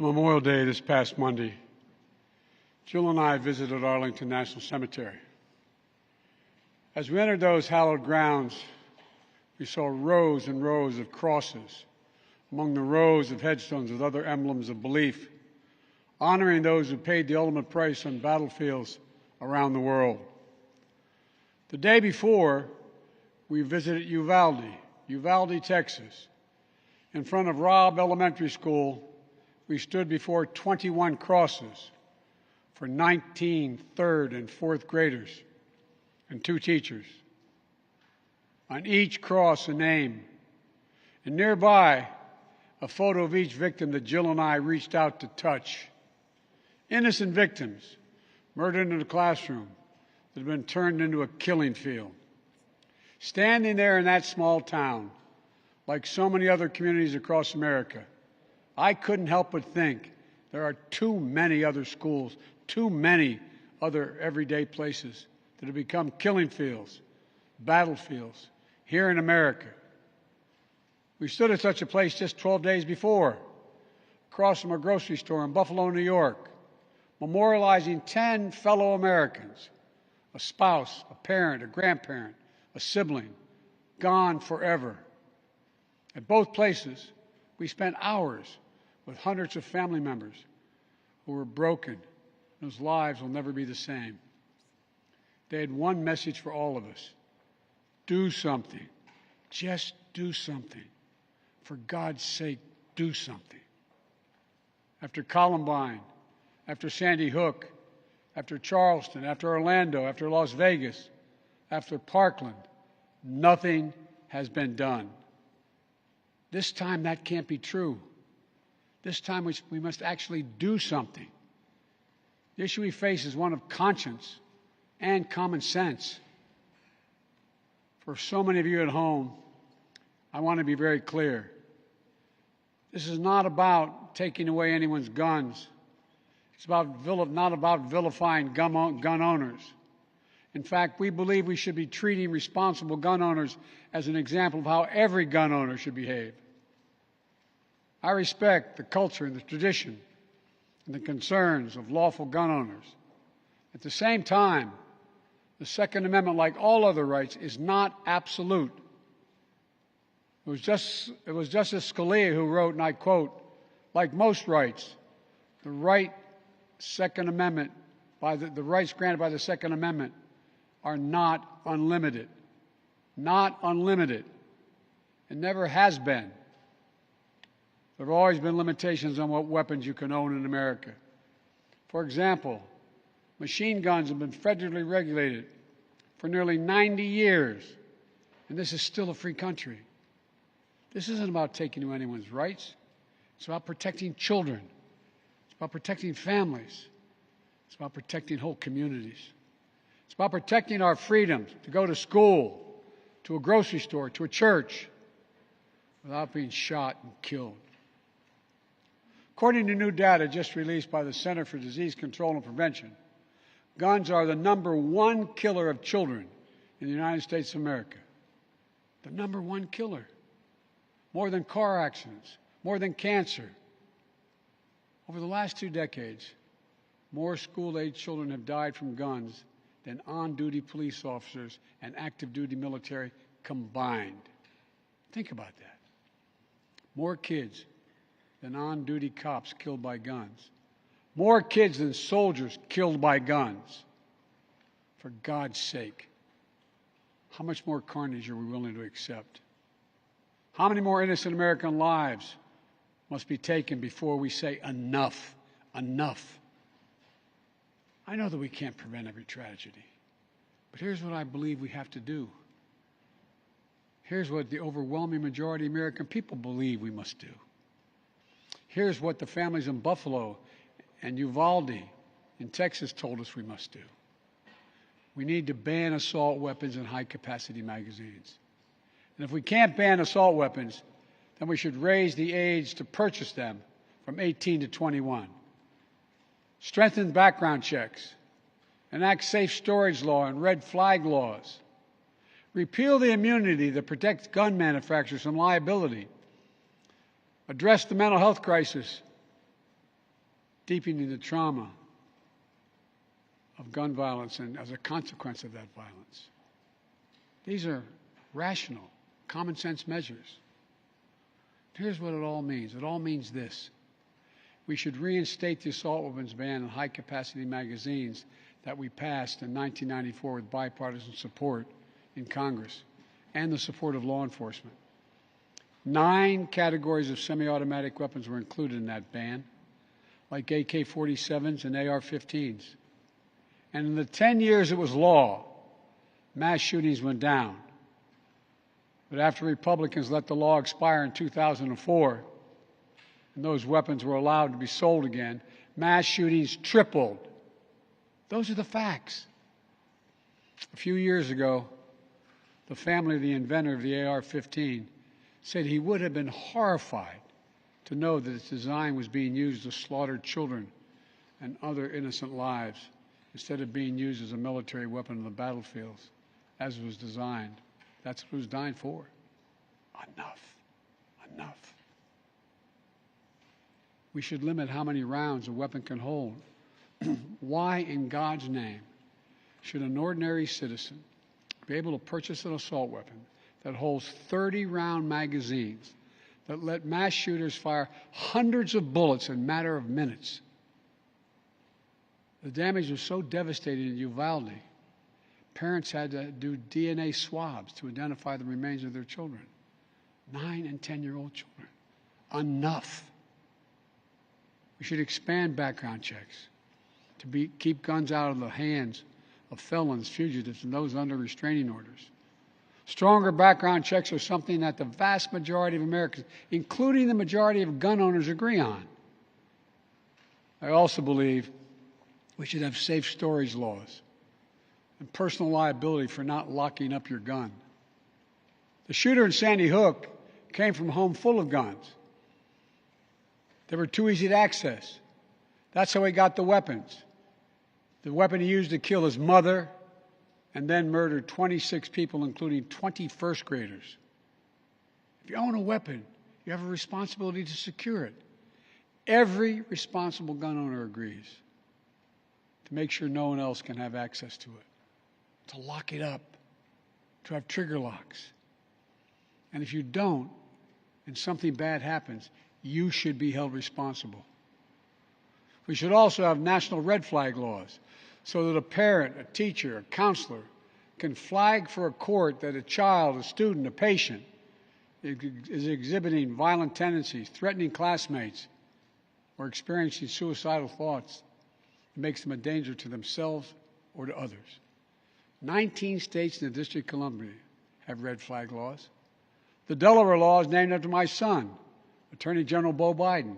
On Memorial Day this past Monday, Jill and I visited Arlington National Cemetery. As we entered those hallowed grounds, we saw rows and rows of crosses among the rows of headstones with other emblems of belief, honoring those who paid the ultimate price on battlefields around the world. The day before, we visited Uvalde, Texas. In front of Robb Elementary School, we stood before 21 crosses for 19 third and fourth graders and 2 teachers. On each cross, a name, and nearby, a photo of each victim that Jill and I reached out to touch. Innocent victims murdered in a classroom that had been turned into a killing field. Standing there in that small town, like so many other communities across America, I couldn't help but think there are too many other schools, too many other everyday places that have become killing fields, battlefields here in America. We stood at such a place just 12 days before, across from a grocery store in Buffalo, New York, memorializing 10 fellow Americans, a spouse, a parent, a grandparent, a sibling, gone forever. At both places, we spent hours with hundreds of family members who were broken, whose lives will never be the same. They had one message for all of us: do something. Just do something. For God's sake, do something. After Columbine, after Sandy Hook, after Charleston, after Orlando, after Las Vegas, after Parkland, nothing has been done. This time that can't be true. This time we must actually do something. The issue we face is one of conscience and common sense. For so many of you at home, I want to be very clear. This is not about taking away anyone's guns. It's not about vilifying gun owners. In fact, we believe we should be treating responsible gun owners as an example of how every gun owner should behave. I respect the culture and the tradition and the concerns of lawful gun owners. At the same time, the Second Amendment, like all other rights, is not absolute. It was Justice Scalia who wrote, and I quote, "Like most rights, the rights granted by the Second Amendment are not unlimited." Not unlimited. It never has been. There have always been limitations on what weapons you can own in America. For example, machine guns have been federally regulated for nearly 90 years, and this is still a free country. This isn't about taking away anyone's rights. It's about protecting children. It's about protecting families. It's about protecting whole communities. It's about protecting our freedom to go to school, to a grocery store, to a church, without being shot and killed. According to new data just released by the Center for Disease Control and Prevention, guns are the #1 killer of children in the United States of America. The #1 killer. More than car accidents, more than cancer. Over the last 2 decades, more school-age children have died from guns than on-duty police officers and active-duty military combined. Think about that. More kids than on-duty cops killed by guns. More kids than soldiers killed by guns. For God's sake, how much more carnage are we willing to accept? How many more innocent American lives must be taken before we say enough, enough? I know that we can't prevent every tragedy, but here's what I believe we have to do. Here's what the overwhelming majority of American people believe we must do. Here's what the families in Buffalo and Uvalde in Texas told us we must do. We need to ban assault weapons and high-capacity magazines. And if we can't ban assault weapons, then we should raise the age to purchase them from 18 to 21. Strengthen background checks. Enact safe storage law and red flag laws. Repeal the immunity that protects gun manufacturers from liability. Address the mental health crisis deepening the trauma of gun violence and as a consequence of that violence. These are rational, common sense measures. Here's what it all means. It all means this. We should reinstate the assault weapons ban on high-capacity magazines that we passed in 1994 with bipartisan support in Congress and the support of law enforcement. 9 categories of semi-automatic weapons were included in that ban, like AK-47s and AR-15s. And in the 10 years it was law, mass shootings went down. But after Republicans let the law expire in 2004, and those weapons were allowed to be sold again, mass shootings tripled. Those are the facts. A few years ago, the family of the inventor of the AR-15 said he would have been horrified to know that its design was being used to slaughter children and other innocent lives instead of being used as a military weapon on the battlefields, as it was designed. That's what it was designed for. Enough. Enough. We should limit how many rounds a weapon can hold. Why, in God's name, should an ordinary citizen be able to purchase an assault weapon that holds 30-round magazines that let mass shooters fire hundreds of bullets in a matter of minutes? The damage was so devastating in Uvalde, parents had to do DNA swabs to identify the remains of their children. 9- and 10-year-old children. Enough. We should expand background checks to keep guns out of the hands of felons, fugitives, and those under restraining orders. Stronger background checks are something that the vast majority of Americans, including the majority of gun owners, agree on. I also believe we should have safe storage laws and personal liability for not locking up your gun. The shooter in Sandy Hook came from a home full of guns. They were too easy to access. That's how he got the weapons. The weapon he used to kill his mother and then murdered 26 people, including 20 first graders. If you own a weapon, you have a responsibility to secure it. Every responsible gun owner agrees to make sure no one else can have access to it, to lock it up, to have trigger locks. And if you don't, and something bad happens, you should be held responsible. We should also have national red flag laws so that a parent, a teacher, a counselor can flag for a court that a child, a student, a patient is exhibiting violent tendencies, threatening classmates, or experiencing suicidal thoughts that makes them a danger to themselves or to others. 19 states in the District of Columbia have red flag laws. The Delaware law is named after my son, Attorney General Beau Biden.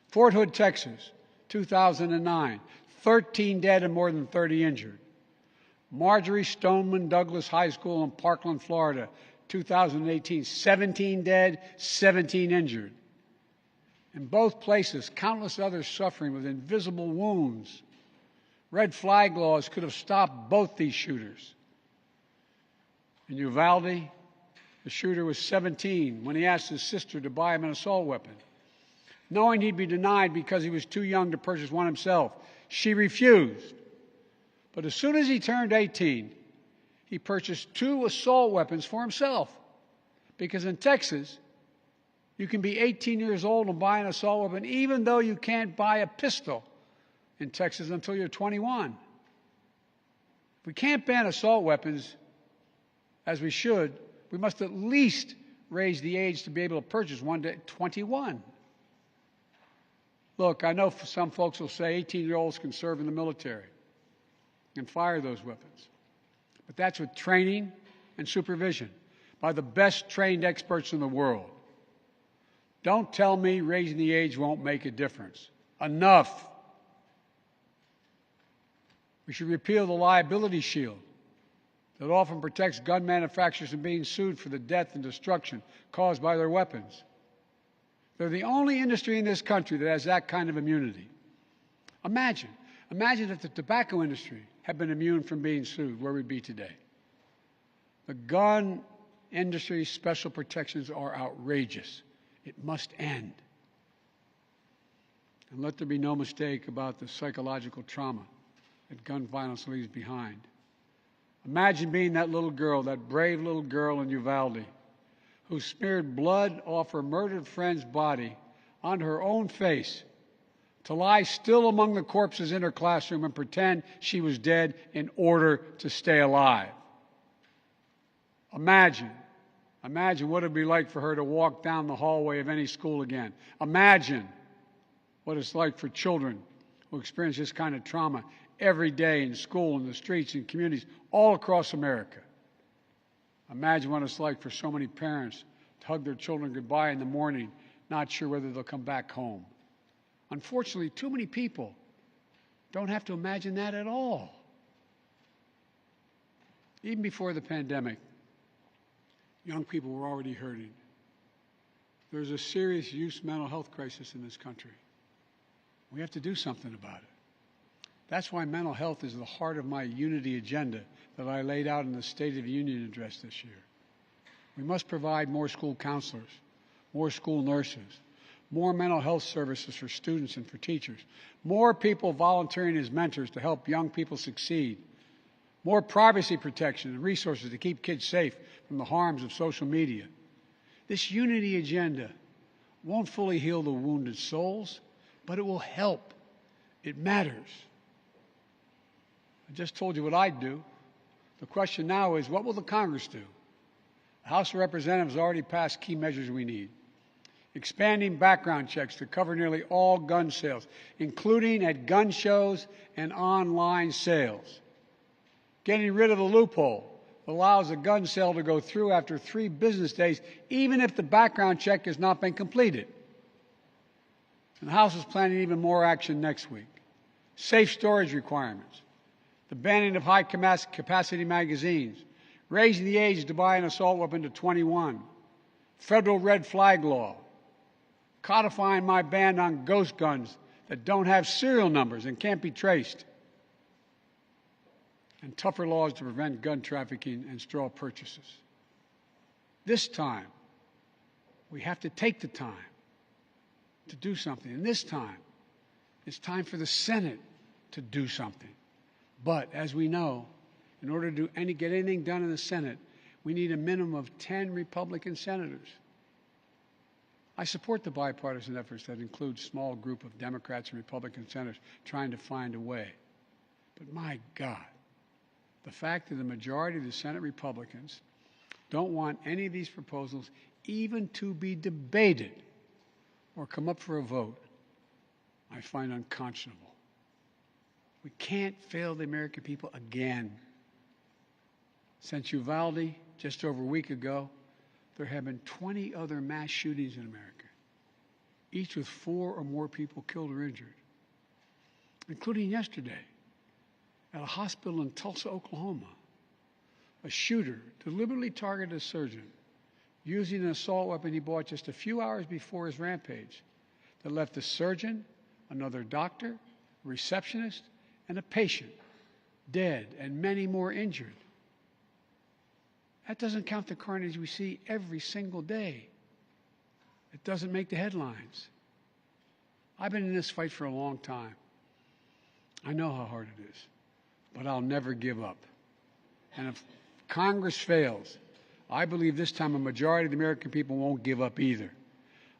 Fort Hood, Texas, 2009, 13 dead and more than 30 injured. Marjorie Stoneman Douglas High School in Parkland, Florida, 2018, 17 dead, 17 injured. In both places, countless others suffering with invisible wounds. Red flag laws could have stopped both these shooters. In Uvalde, the shooter was 17 when he asked his sister to buy him an assault weapon. Knowing he'd be denied because he was too young to purchase one himself, she refused. But as soon as he turned 18, he purchased 2 assault weapons for himself. Because in Texas, you can be 18 years old and buy an assault weapon, even though you can't buy a pistol in Texas until you're 21. If we can't ban assault weapons, as we should, we must at least raise the age to be able to purchase one to 21. Look, I know some folks will say 18-year-olds can serve in the military and fire those weapons. But that's with training and supervision by the best trained experts in the world. Don't tell me raising the age won't make a difference. Enough. We should repeal the liability shield that often protects gun manufacturers from being sued for the death and destruction caused by their weapons. They're the only industry in this country that has that kind of immunity. Imagine if the tobacco industry had been immune from being sued, where we'd be today. The gun industry's special protections are outrageous. It must end. And let there be no mistake about the psychological trauma that gun violence leaves behind. Imagine being that little girl, that brave little girl in Uvalde, who smeared blood off her murdered friend's body onto her own face to lie still among the corpses in her classroom and pretend she was dead in order to stay alive. Imagine what it would be like for her to walk down the hallway of any school again. Imagine what it's like for children who experience this kind of trauma every day in school, in the streets, in communities all across America. Imagine what it's like for so many parents to hug their children goodbye in the morning, not sure whether they'll come back home. Unfortunately, too many people don't have to imagine that at all. Even before the pandemic, young people were already hurting. There's a serious youth mental health crisis in this country. We have to do something about it. That's why mental health is the heart of my unity agenda that I laid out in the State of the Union address this year. We must provide more school counselors, more school nurses, more mental health services for students and for teachers, more people volunteering as mentors to help young people succeed, more privacy protection and resources to keep kids safe from the harms of social media. This unity agenda won't fully heal the wounded souls, but it will help. It matters. I just told you what I'd do. The question now is, what will the Congress do? The House of Representatives already passed key measures we need. Expanding background checks to cover nearly all gun sales, including at gun shows and online sales. Getting rid of the loophole that allows a gun sale to go through after 3 business days, even if the background check has not been completed. And the House is planning even more action next week. Safe storage requirements, the banning of high-capacity magazines, raising the age to buy an assault weapon to 21, federal red flag law, codifying my ban on ghost guns that don't have serial numbers and can't be traced, and tougher laws to prevent gun trafficking and straw purchases. This time, we have to take the time to do something. And this time, it's time for the Senate to do something. But as we know, in order to get anything done in the Senate, we need a minimum of 10 Republican senators. I support the bipartisan efforts that include a small group of Democrats and Republican senators trying to find a way. But my God, the fact that the majority of the Senate Republicans don't want any of these proposals even to be debated or come up for a vote, I find unconscionable. We can't fail the American people again. Since Uvalde, just over a week ago, there have been 20 other mass shootings in America, each with 4 or more people killed or injured, including yesterday at a hospital in Tulsa, Oklahoma. A shooter deliberately targeted a surgeon using an assault weapon he bought just a few hours before his rampage that left the surgeon, another doctor, a receptionist, and a patient dead and many more injured. That doesn't count the carnage we see every single day. It doesn't make the headlines. I've been in this fight for a long time. I know how hard it is, but I'll never give up. And if Congress fails, I believe this time a majority of the American people won't give up either.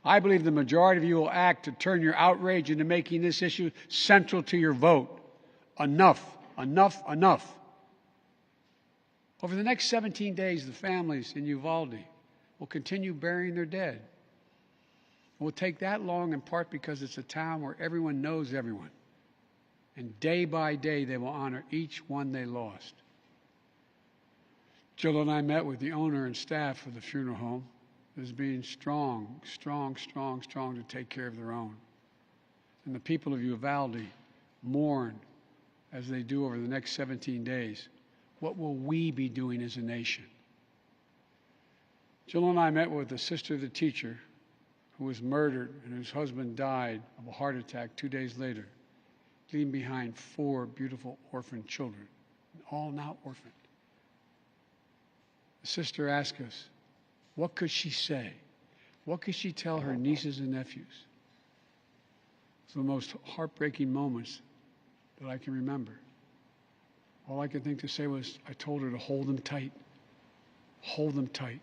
I believe the majority of you will act to turn your outrage into making this issue central to your vote. Enough, enough, enough. Over the next 17 days, the families in Uvalde will continue burying their dead. It will take that long in part because it's a town where everyone knows everyone. And day by day, they will honor each one they lost. Jill and I met with the owner and staff of the funeral home as being strong to take care of their own. And the people of Uvalde mourn as they do over the next 17 days. What will we be doing as a nation? Jill and I met with the sister of the teacher who was murdered and whose husband died of a heart attack 2 days later, leaving behind 4 beautiful orphan children, all now orphaned. The sister asked us, what could she say? What could she tell her nieces and nephews? It's the most heartbreaking moments that I can remember. All I could think to say was, I told her to hold them tight. Hold them tight.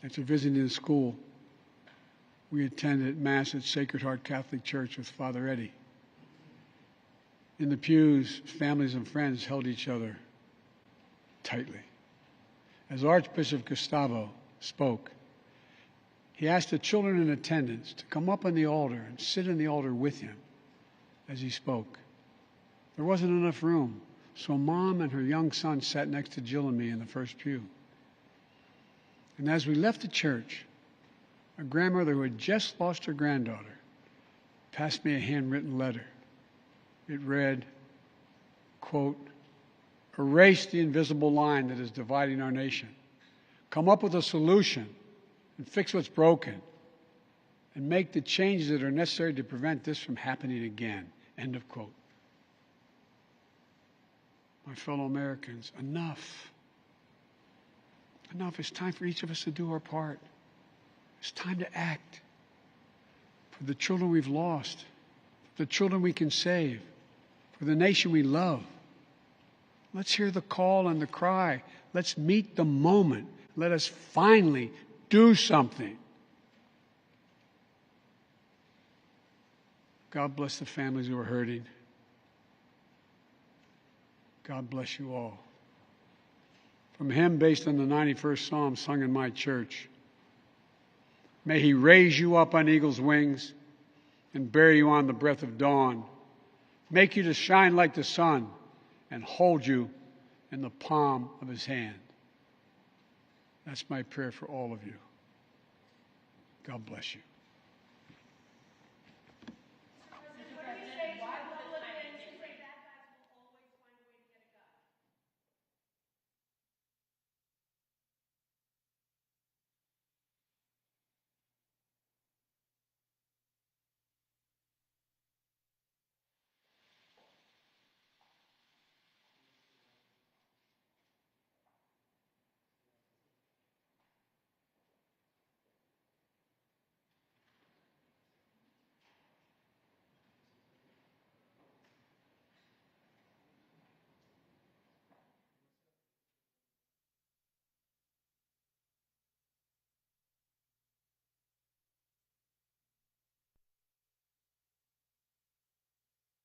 After visiting the school, we attended Mass at Sacred Heart Catholic Church with Father Eddie. In the pews, families and friends held each other tightly. As Archbishop Gustavo spoke, he asked the children in attendance to come up on the altar and sit in the altar with him as he spoke. There wasn't enough room, so Mom and her young son sat next to Jill and me in the first pew. And as we left the church, a grandmother who had just lost her granddaughter passed me a handwritten letter. It read, quote, "Erase the invisible line that is dividing our nation. Come up with a solution and fix what's broken and make the changes that are necessary to prevent this from happening again." End of quote. My fellow Americans, enough. Enough. It's time for each of us to do our part. It's time to act for the children we've lost, for the children we can save, for the nation we love. Let's hear the call and the cry. Let's meet the moment. Let us finally do something. God bless the families who are hurting. God bless you all. From a hymn based on the 91st Psalm sung in my church. May He raise you up on eagle's wings and bear you on the breath of dawn. Make you to shine like the sun and hold you in the palm of His hand. That's my prayer for all of you. God bless you.